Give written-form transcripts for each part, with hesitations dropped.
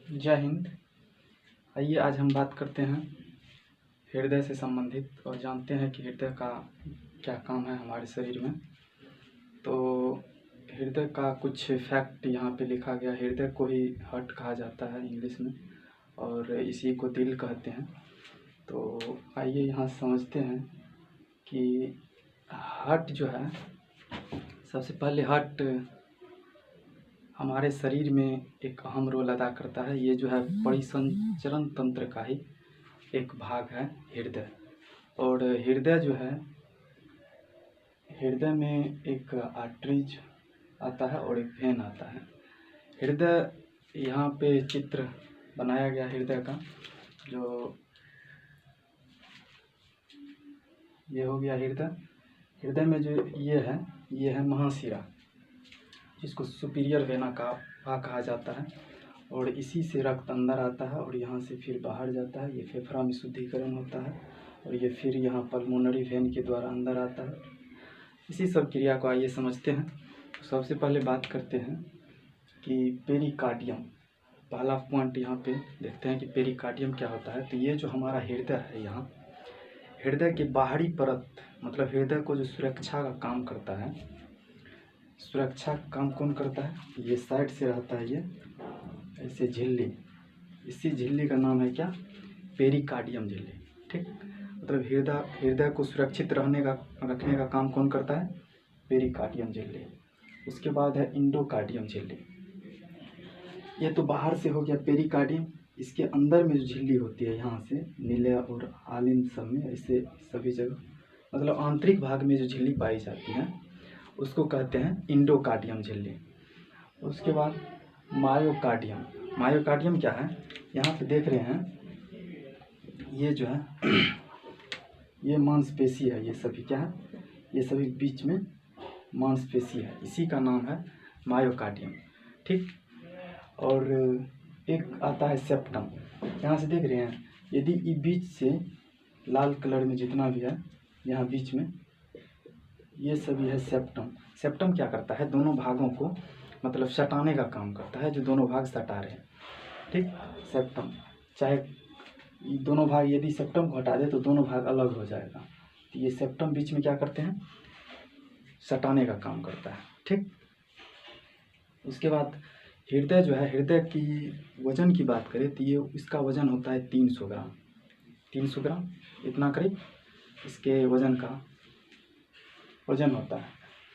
जय हिंद। आइए आज हम बात करते हैं हृदय से संबंधित और जानते हैं कि हृदय का क्या काम है हमारे शरीर में। तो हृदय का कुछ फैक्ट यहाँ पे लिखा गया। हृदय को ही हार्ट कहा जाता है इंग्लिश में और इसी को दिल कहते हैं। तो आइए यहाँ समझते हैं कि हार्ट जो है, सबसे पहले हार्ट हमारे शरीर में एक अहम रोल अदा करता है। ये जो है परिसंचरण तंत्र का ही एक भाग है हृदय। और हृदय जो है, हृदय में एक आर्टरीज आता है और एक वेन आता है। हृदय, यहाँ पे चित्र बनाया गया हृदय का, जो ये हो गया हृदय। हृदय में जो ये है महाशिरा, जिसको सुपीरियर वेना का कहा जाता है। और इसी से रक्त अंदर आता है और यहाँ से फिर बाहर जाता है। ये फेफड़ा में शुद्धिकरण होता है और ये फिर यहाँ पल्मोनरी वेन के द्वारा अंदर आता है। इसी सब क्रिया को आइए समझते हैं। तो सबसे पहले बात करते हैं कि पेरिकार्डियम। पहला पॉइंट यहाँ पे देखते हैं कि पेरिकार्डियम क्या होता है। तो ये जो हमारा हृदय है, यहाँ हृदय के बाहरी परत, मतलब हृदय को जो सुरक्षा का काम करता है, सुरक्षा का काम कौन करता है? ये साइड से रहता है, ये ऐसे झिल्ली, इसी झिल्ली का नाम है क्या? पेरिकार्डियम झिल्ली। ठीक, मतलब हृदय को सुरक्षित रखने का काम कौन करता है? पेरिकार्डियम झिल्ली। उसके बाद है इंडोकार्डियम झिल्ली। ये तो बाहर से हो गया पेरिकार्डियम। इसके अंदर में जो झिल्ली होती है, यहाँ से नीले और आलिंद सब में, ऐसे सभी जगह, मतलब आंतरिक भाग में जो झिल्ली पाई जाती है उसको कहते हैं इंडोकार्डियम झिल्ली। उसके बाद मायोकार्डियम। मायोकार्डियम क्या है? यहाँ पे देख रहे हैं, ये जो है ये मांसपेशी है। ये सभी क्या है? ये सभी बीच में मांसपेशी है, इसी का नाम है मायोकार्डियम। ठीक, और एक आता है सेप्टम। यहाँ से देख रहे हैं, यदि ये बीच से लाल कलर में जितना भी है यहाँ बीच में, ये सभी है सेप्टम। सेप्टम क्या करता है? दोनों भागों को मतलब सटाने का काम करता है, जो दोनों भाग सटा रहे हैं। ठीक, सेप्टम, चाहे दोनों भाग, यदि सेप्टम को हटा दे तो दोनों भाग अलग हो जाएगा। तो ये सेप्टम बीच में क्या करते हैं? सटाने का काम करता है। ठीक, उसके बाद हृदय जो है, हृदय की वजन की बात करें तो ये, इसका वजन होता है 300 ग्राम। 300 ग्राम इतना करीब इसके वजन का वजन होता है।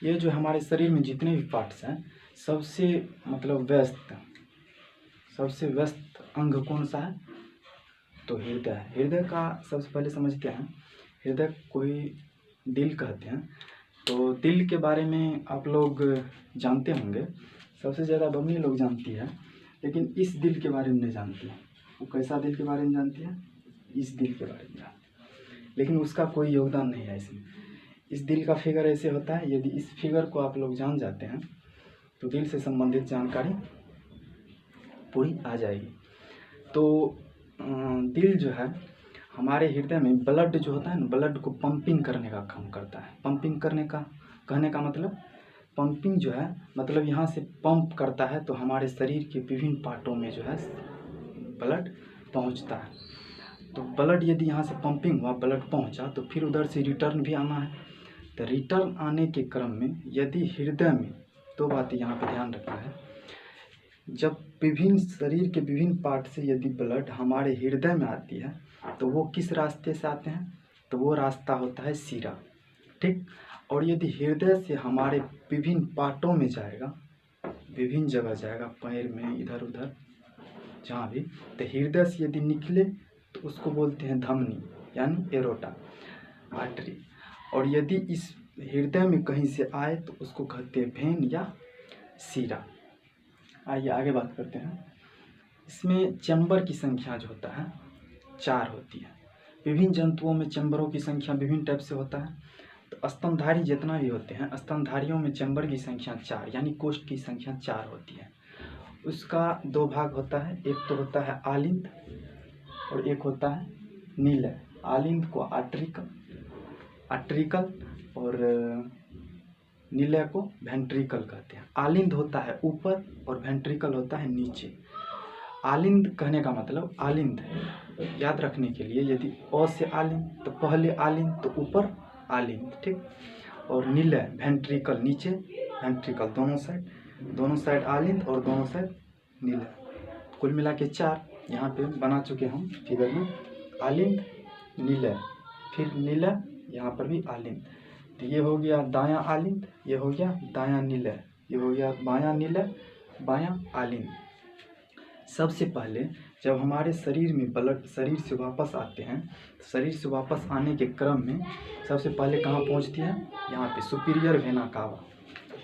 ये जो हमारे शरीर में जितने भी पार्ट्स हैं, सबसे मतलब सबसे व्यस्त अंग कौन सा है? तो हृदय है। हृदय का सबसे पहले समझते हैं, हृदय को ही दिल कहते हैं। तो दिल के बारे में आप लोग जानते होंगे, सबसे ज़्यादा बमनी लोग जानती है, लेकिन इस दिल के बारे में नहीं जानती है। वो कैसा दिल के बारे में जानती है? इस दिल के बारे में जानती है, लेकिन उसका कोई योगदान नहीं है इसमें। इस दिल का फिगर ऐसे होता है, यदि इस फिगर को आप लोग जान जाते हैं तो दिल से संबंधित जानकारी पूरी आ जाएगी। तो दिल जो है हमारे हृदय में, ब्लड जो होता है ना, ब्लड को पंपिंग करने का काम करता है। पंपिंग करने का कहने का मतलब, पंपिंग जो है मतलब यहाँ से पंप करता है, तो हमारे शरीर के विभिन्न पार्टों में जो है ब्लड पहुँचता है। तो ब्लड यदि यहाँ से पंपिंग हुआ, ब्लड पहुँचा, तो फिर उधर से रिटर्न भी आना है। तो रिटर्न आने के क्रम में यदि हृदय में, दो बातें यहाँ पे ध्यान रखना है, जब विभिन्न शरीर के विभिन्न पार्ट से यदि ब्लड हमारे हृदय में आती है तो वो किस रास्ते से आते हैं? तो वो रास्ता होता है शिरा। ठीक, और यदि हृदय से हमारे विभिन्न पार्टों में जाएगा, विभिन्न जगह जाएगा, पैर में, इधर उधर जहाँ भी, तो हृदय से यदि निकले तो उसको बोलते हैं धमनी, यानी एरोटा, आर्टरी। और यदि इस हृदय में कहीं से आए तो उसको कहते हैं वेन या शिरा। आइए आगे बात करते हैं। इसमें चैम्बर की संख्या जो होता है 4 होती है। विभिन्न जंतुओं में चैम्बरों की संख्या विभिन्न टाइप से होता है। तो स्तनधारी जितना भी होते हैं, स्तनधारियों में चैम्बर की संख्या 4, यानी कोष्ठ की संख्या 4 होती है। उसका 2 भाग होता है, एक तो होता है आलिंद और एक होता है नीलय। आलिंद को आर्ट्रिकल और नीलय को वेंट्रिकल कहते हैं। आलिंद होता है ऊपर और वेंट्रिकल होता है नीचे। आलिंद कहने का मतलब आलिंद याद रखने के लिए, यदि अ से आलिंद तो पहले आलिंद तो ऊपर आलिंद, ठीक। और निलय वेंट्रिकल नीचे, वेंट्रिकल दोनों साइड आलिंद और दोनों साइड निलय। कुल मिला के 4 यहाँ पे बना चुके हम फिगर में, आलिंद निलय, फिर निलय, यहाँ पर भी आलिंद। तो ये हो गया दायां आलिंद, ये हो गया दायां निलय, ये हो गया बायां निलय, बायां आलिंद। सबसे पहले जब हमारे शरीर में ब्लड शरीर से वापस आते हैं, शरीर से वापस आने के क्रम में सबसे पहले कहाँ पहुँचती है, यहाँ पे सुपीरियर वेना कावा,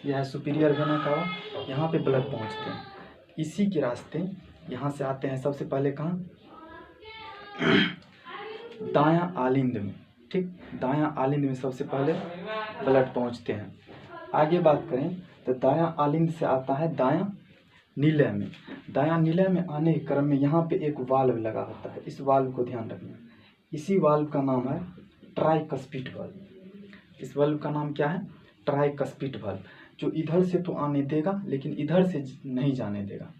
यह है सुपीरियर वेना कावा, यहाँ पे ब्लड पहुँचते हैं। इसी के रास्ते यहाँ से आते हैं सबसे पहले कहाँ, दायां आलिंद में, ठीक। दायां आलिंद में सबसे पहले ब्लड पहुँचते हैं। आगे बात करें तो दायां आलिंद से आता है दायां निलय में। दायां निलय में आने के क्रम में यहाँ पे एक वाल्व लगा होता है, इस वाल्व को ध्यान रखना। इसी वाल्व का नाम है ट्राइकस्पिड वाल्व। इस वाल्व का नाम क्या है, ट्राइकस्पिड वाल्व, जो इधर से तो आने देगा लेकिन इधर से नहीं जाने देगा।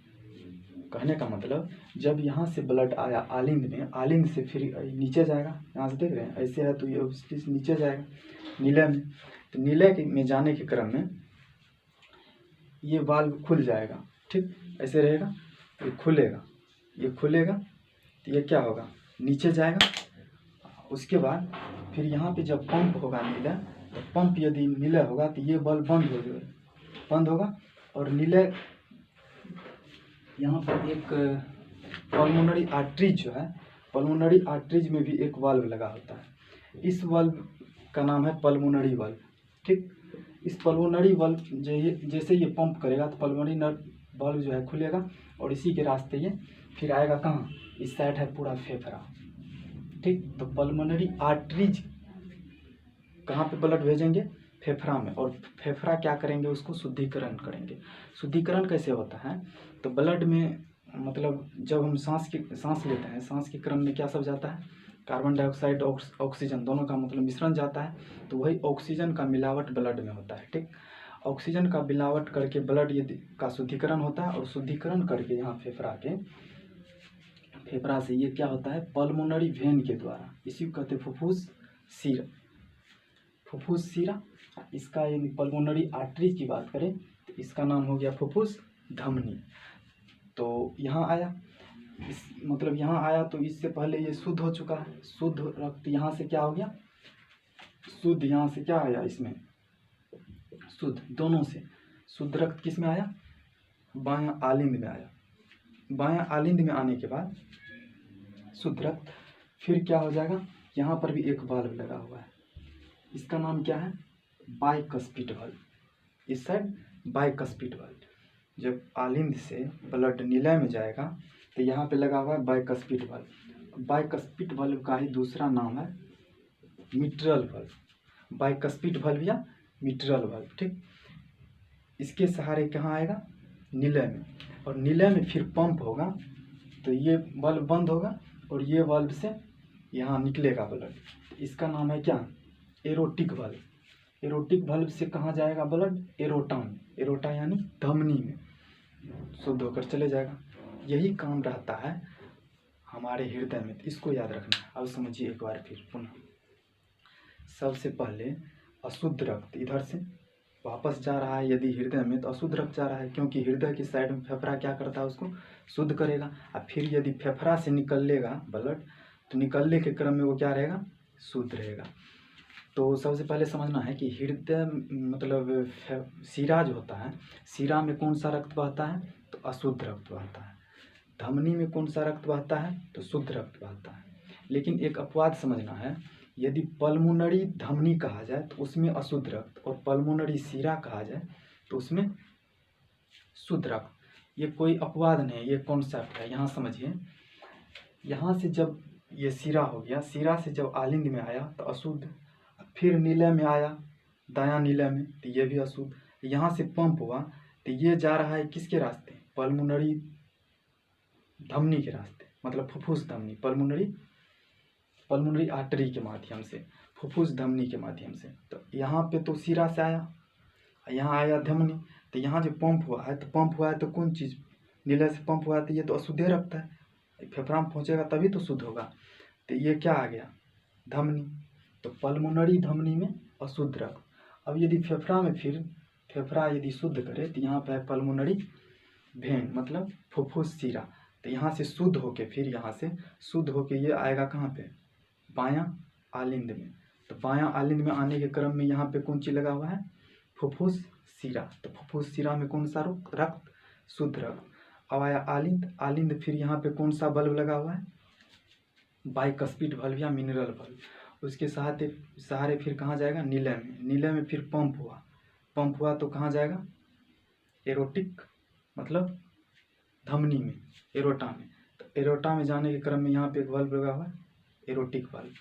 कहने का मतलब जब यहाँ से ब्लड आया आलिंद में, आलिंद से फिर नीचे जाएगा, यहाँ से देख रहे हैं ऐसे है तो ये उसके नीचे जाएगा निलय में। तो निलय में जाने के क्रम में ये वाल्व खुल जाएगा, ठीक। ऐसे रहेगा, ये खुलेगा तो ये क्या होगा, नीचे जाएगा। उसके बाद फिर यहाँ पे जब पंप होगा निलय, तो पंप यदि निलय होगा तो ये बल्ब बंद होगा और निलय यहाँ पर एक पल्मोनरी आर्टरीज जो है, पल्मोनरी आर्टरीज में भी एक वाल्व लगा होता है। इस वाल्व का नाम है पल्मोनरी वाल्व, ठीक। इस पल्मोनरी वाल्व जैसे ये पंप करेगा तो पल्मोनरी वाल्व जो है खुलेगा और इसी के रास्ते ये फिर आएगा कहाँ, इस साइड है पूरा फेफड़ा, ठीक। तो पल्मोनरी आर्टरीज कहाँ पे ब्लड भेजेंगे, फेफड़ा में, और फेफड़ा क्या करेंगे, उसको शुद्धिकरण करेंगे। शुद्धिकरण कैसे होता है, तो ब्लड में मतलब जब हम सांस लेते हैं, सांस के क्रम में क्या सब जाता है, कार्बन डाइऑक्साइड ऑक्सीजन दोनों का मतलब मिश्रण जाता है, तो वही ऑक्सीजन का मिलावट ब्लड में होता है, ठीक। ऑक्सीजन का मिलावट करके ब्लड ये का शुद्धिकरण होता है और शुद्धिकरण करके यहाँ फेफड़ा से ये क्या होता है, पल्मोनरी वेन के द्वारा, इसी को कहते हैं फुफ्फुस शिरा। इसका यदि पल्मोनरी आर्टरी की बात करें तो इसका नाम हो गया फुफ्फुस धमनी। तो यहाँ आया, यहाँ आया तो इससे पहले ये शुद्ध हो चुका है, शुद्ध रक्त यहाँ से क्या हो गया, शुद्ध यहाँ से क्या आया, इसमें शुद्ध, दोनों से शुद्ध रक्त किस में आया, बायां आलिंद में आया। बायां आलिंद में आने के बाद शुद्ध रक्त फिर क्या हो जाएगा, यहाँ पर भी एक वाल्व लगा हुआ है, इसका नाम क्या है, बाइकस्पिड वाल्व। इस साइड बाइकस्पिड वाल्व। जब आलिंद से ब्लड निलय में जाएगा तो यहाँ पे लगा हुआ है बाइकस्पिड वाल्व। बाइकस्पिड वाल्व का ही दूसरा नाम है मिट्रल वाल्व, बाइकस्पिड वाल्व या मिट्रल वाल्व, ठीक। इसके सहारे कहाँ आएगा, निलय में, और निलय में फिर पंप होगा तो ये वाल्व बंद होगा और ये वाल्व से यहाँ निकलेगा ब्लड। इसका नाम है क्या, एरोटिक वाल्व। एरोटिक वाल्व से कहाँ जाएगा ब्लड, एरोटा में, एरोटा यानी धमनी में शुद्ध होकर चले जाएगा। यही काम रहता है हमारे हृदय में, इसको याद रखना है। अब समझिए एक बार फिर पुनः, सबसे पहले अशुद्ध रक्त इधर से वापस जा रहा है, यदि हृदय में तो अशुद्ध रक्त जा रहा है, क्योंकि हृदय की साइड में फेफड़ा क्या करता है, उसको शुद्ध करेगा। और फिर यदि फेफड़ा से निकलेगा ब्लड तो निकलने के क्रम में वो क्या रहेगा, शुद्ध रहेगा। तो सबसे पहले समझना है कि हृदय मतलब शिरा जो होता है, शिरा में कौन सा रक्त बहता है, तो अशुद्ध रक्त बहता है। धमनी में कौन सा रक्त बहता है, तो शुद्ध रक्त बहता है। लेकिन एक अपवाद समझना है, यदि पल्मोनरी धमनी कहा जाए तो उसमें अशुद्ध रक्त, और पल्मोनरी शिरा कहा जाए तो उसमें शुद्ध रक्त। ये कोई अपवाद नहीं है, ये कॉन्सेप्ट है, यहाँ समझिए। यहाँ से जब ये शिरा हो गया, शिरा से जब आलिंद में आया तो अशुद्ध, फिर निलय में आया दायां निलय में तो ये भी अशुद्ध। यहाँ से पंप हुआ तो ये जा रहा है किसके रास्ते, पल्मोनरी धमनी के रास्ते, मतलब फुफ्फुस धमनी, पल्मोनरी आर्टरी के माध्यम से, फुफ्फुस धमनी के माध्यम से। तो यहाँ पे तो शिरा से आया, यहाँ आया धमनी, तो यहाँ जो पंप हुआ है तो कौन चीज़ नीले से पंप हुआ तो ये तो अशुद्ध रक्त है, फेफड़ा में पहुँचेगा तभी तो शुद्ध होगा। तो ये क्या आ गया, धमनी। तो पल्मोनरी धमनी में अशुद्ध रक्त। अब यदि फेफड़ा में, फिर फेफड़ा यदि शुद्ध करे तो यहाँ पे है पल्मोनरी वेन, मतलब फुफ्फुस शिरा। तो यहाँ से शुद्ध होके, फिर यहाँ से शुद्ध होके ये आएगा कहाँ पे, बायां आलिंद में। तो बायां आलिंद में आने के क्रम में यहाँ पे कौन चीज लगा हुआ है, फुफ्फुस शिरा। तो फुफ्फुस शिरा में कौन सा रक्त, शुद्ध रक्त। अब आया आलिंद, आलिंद फिर यहाँ पे कौन सा बल्ब लगा हुआ है, बाइकस्पिड बल्ब या मिनरल बल्ब। उसके सहारे फिर कहाँ जाएगा, नीले में। नीले में फिर पंप हुआ तो कहाँ जाएगा, एरोटिक, मतलब धमनी में, एरोटा में। तो एरोटा में जाने के क्रम में यहाँ पे एक बल्ब लगा हुआ है, एरोटिक बल्ब।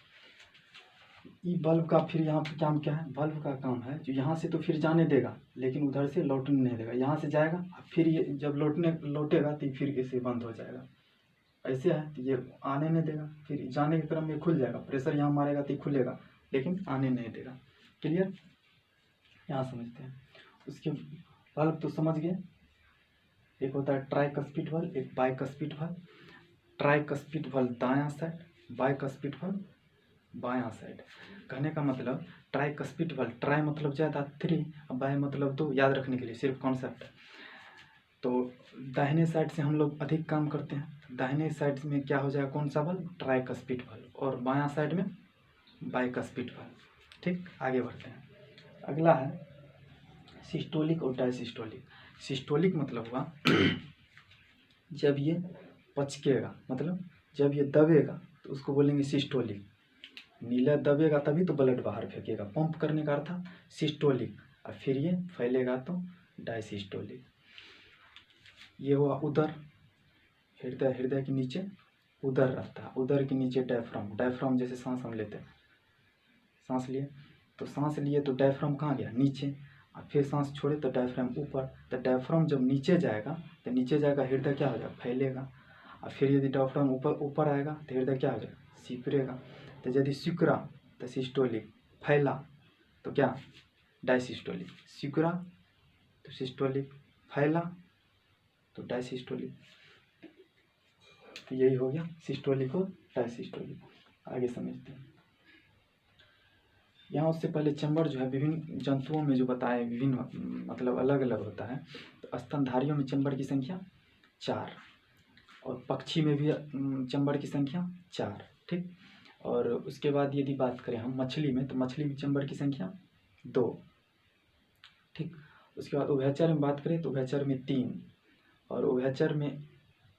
ये बल्ब का फिर यहाँ पे काम क्या है, बल्ब का काम है जो यहाँ से तो फिर जाने देगा, लेकिन उधर से लौटने नहीं देगा। यहाँ से जाएगा, फिर ये जब लौटेगा तो फिर इसे बंद हो जाएगा। ऐसे है तो ये आने नहीं देगा, फिर जाने के क्रम में खुल जाएगा, प्रेशर यहाँ मारेगा तो खुलेगा, लेकिन आने नहीं देगा। क्लियर, यहाँ समझते हैं। उसके बल्ब तो समझ गए, एक होता है ट्राइकस्पिड बल्ब, एक बाइकस्पिड बल्ब। ट्राइकस्पिड बल्ब दायां साइड, बाइकस्पिड बल्ब बायां साइड। कहने का मतलब ट्राइकस्पिड बल्ब, ट्राई मतलब ज़्यादा 3, और बाय मतलब 2, याद रखने के लिए सिर्फ कॉन्सेप्ट। तो दाहिने साइड से हम लोग अधिक काम करते हैं, दाहिने साइड में क्या हो जाएगा, कौन सा बल्ब, ट्राइकस्पिड बल्ब, और बायां साइड में बाइकस्पिड बल्ब। ठीक, आगे बढ़ते हैं। अगला है सिस्टोलिक और डायसिस्टोलिक। सिस्टोलिक मतलब हुआ जब ये पचकेगा, मतलब जब ये दबेगा तो उसको बोलेंगे सिस्टोलिक। नीला दबेगा तभी तो ब्लड बाहर फेंकेगा, पंप करने का अर्थ सिस्टोलिक। और फिर ये फैलेगा तो डायसिस्टोलिक। ये हुआ उदर, हृदय के नीचे उदर रहता है, उदर के नीचे डायफ्राम जैसे सांस हम लेते हैं, सांस लिए तो डायफ्राम कहाँ गया, नीचे। और फिर सांस छोड़े तो डायफ्राम ऊपर। तो डायफ्राम जब नीचे जाएगा तो हृदय क्या हो जाएगा, फैलेगा। और फिर यदि डायफ्राम ऊपर आएगा तो हृदय क्या हो जाएगा, सिकुड़ेगा। तो यदि सिकुड़ा तो सिस्टोलिक, फैला तो क्या, डायसिस्टोलिक। सिकुड़ा तो सिस्टोलिक, फैला तो डायसिस्टोलिक। तो यही हो गया सिस्टोलिक और डायसिस्टोलिक। आगे समझते हैं। यहाँ उससे पहले चैम्बर जो है विभिन्न जंतुओं में जो बताए, विभिन्न मतलब अलग अलग होता है। तो स्तनधारियों में चैम्बर की संख्या 4, और पक्षी में भी चैम्बर की संख्या 4। ठीक, और उसके बाद यदि बात करें हम मछली में, तो मछली में चैम्बर की संख्या 2। ठीक, उसके बाद उभयचर में बात करें तो उभयचर में 3, और उभयचर में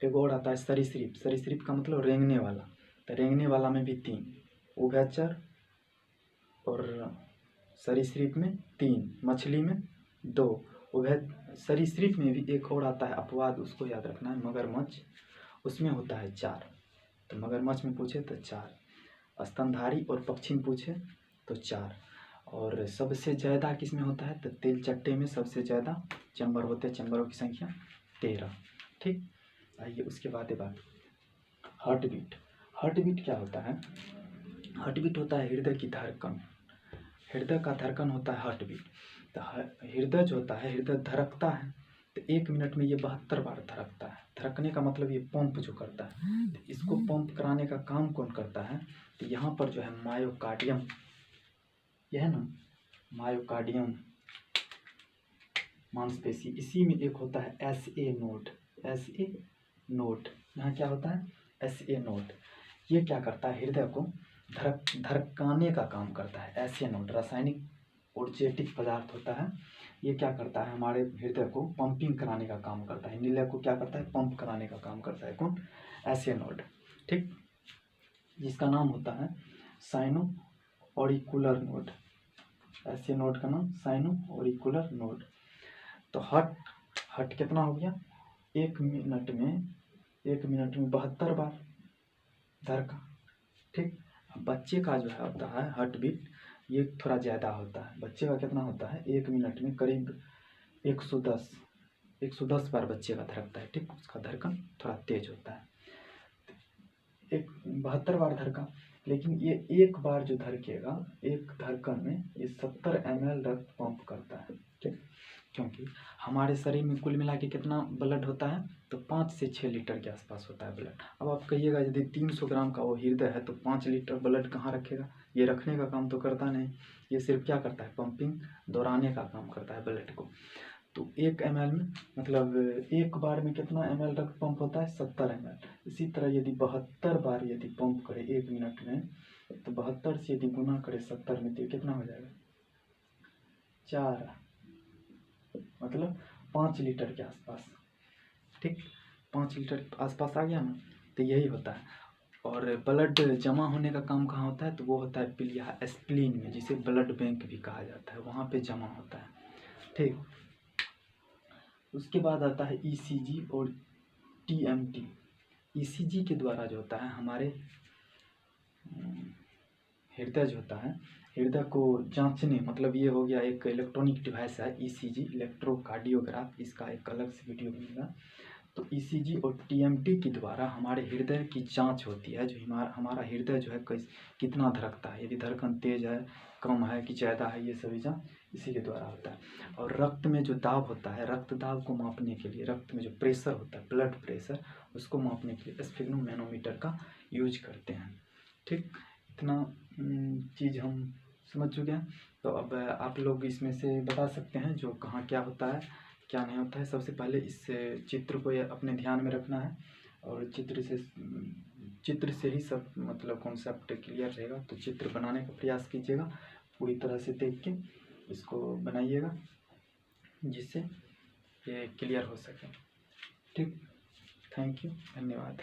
एक और आता है सरीसृप। सरीसृप का मतलब रेंगने वाला, तो रेंगने वाला में भी 3। उभयचर और सरीसृप में 3, मछली में 2। सरीसृप में भी एक और आता है अपवाद, उसको याद रखना है, मगरमच्छ, उसमें होता है 4। तो मगरमच्छ में पूछे तो 4, स्तनधारी और पक्षी में पूछे तो 4। और सबसे ज़्यादा किस में होता है, तो तेलचट्टे में सबसे ज़्यादा चैम्बर होते हैं, चैम्बरों की संख्या 13। ठीक, आइए उसके बाद बात, हार्ट बीट। हार्ट बीट क्या होता है, हार्ट बीट होता है हृदय की धड़कन, हृदय का धड़कन होता है हार्ट बीट। तो हृदय जो होता है, हृदय धड़कता है तो 1 मिनट में ये 72 बार धड़कता है। धड़कने का मतलब ये पंप जो करता है, तो इसको पंप कराने का काम कौन करता है, तो यहाँ पर जो है मायोकार्डियम, यह है ना मायोकार्डियम मांसपेशी, इसी में एक होता है SA नोड। SA नोड, यहाँ क्या होता है, SA नोड। ये क्या करता है, हृदय को धड़काने का काम करता है। SA नोड रासायनिक ऊर्जेटिक पदार्थ होता है, ये क्या करता है, हमारे हृदय को पंपिंग कराने का काम करता है। नीले को क्या करता है, पंप कराने का काम करता है, कौन, SA नोड। ठीक, जिसका नाम होता है sino auricular node. SA node का नाम साइनो ऑरिकुलर नोड। तो हट कितना हो गया, 1 मिनट में 72 बार धड़का। ठीक, बच्चे का जो है होता है हार्ट बीट, ये थोड़ा ज़्यादा होता है। बच्चे का कितना होता है, 1 मिनट में करीब 110 बार बच्चे का धड़कता है। ठीक, उसका धड़कन थोड़ा तेज होता है, 72 बार धड़का। लेकिन ये एक बार जो धड़केगा, एक धड़कन में ये 70 ml रक्त पंप करता है। ठीक, क्योंकि हमारे शरीर में कुल मिला के कितना ब्लड होता है, तो 5 से 6 लीटर के आसपास होता है ब्लड। अब आप कहिएगा यदि 300 ग्राम का वो हृदय है तो 5 लीटर ब्लड कहाँ रखेगा, ये रखने का काम तो करता नहीं, ये सिर्फ क्या करता है, पंपिंग, दौड़ाने का काम करता है ब्लड को। तो 1 ml में मतलब एक बार में कितना ml रक्त पंप होता है, 70 ml। इसी तरह यदि 72 बार यदि पंप करे 1 मिनट में, तो 72 से यदि गुना करे 70 में, तो कितना हो जाएगा, 4, मतलब 5 लीटर के आसपास। ठीक, 5 लीटर के आसपास आ गया ना, तो यही होता है। और ब्लड जमा होने का काम कहाँ होता है, तो वो होता है पिलिया स्प्लीन में, जिसे ब्लड बैंक भी कहा जाता है, वहाँ पे जमा होता है। ठीक, उसके बाद आता है ईसीजी और टीएमटी। ईसीजी के द्वारा जो होता है हमारे हृदय जो होता है, हृदय को जांचने, मतलब ये हो गया एक इलेक्ट्रॉनिक डिवाइस है ईसीजी, इलेक्ट्रोकार्डियोग्राफ, इसका एक अलग से वीडियो बनेगा। तो ईसीजी और टीएमटी के द्वारा हमारे हृदय की जांच होती है, जो हमारा हृदय जो है कितना धड़कता है, यदि धड़कन तेज है, कम है कि ज़्यादा है, ये सभी जांच इसी के द्वारा होता है। और रक्त में जो दाब होता है, रक्त दाब को मापने के लिए, रक्त में जो प्रेशर होता है, ब्लड प्रेशर, उसको मापने के लिए स्फिग्नोमेनोमीटर का यूज करते हैं। ठीक, इतना चीज़ हम समझ चुके हैं। तो अब आप लोग इसमें से बता सकते हैं जो कहाँ क्या होता है, क्या नहीं होता है। सबसे पहले इस चित्र को अपने ध्यान में रखना है, और चित्र से ही सब मतलब कॉन्सेप्ट क्लियर रहेगा। तो चित्र बनाने का प्रयास कीजिएगा, पूरी तरह से देख के इसको बनाइएगा, जिससे ये क्लियर हो सके। ठीक, थैंक यू, धन्यवाद।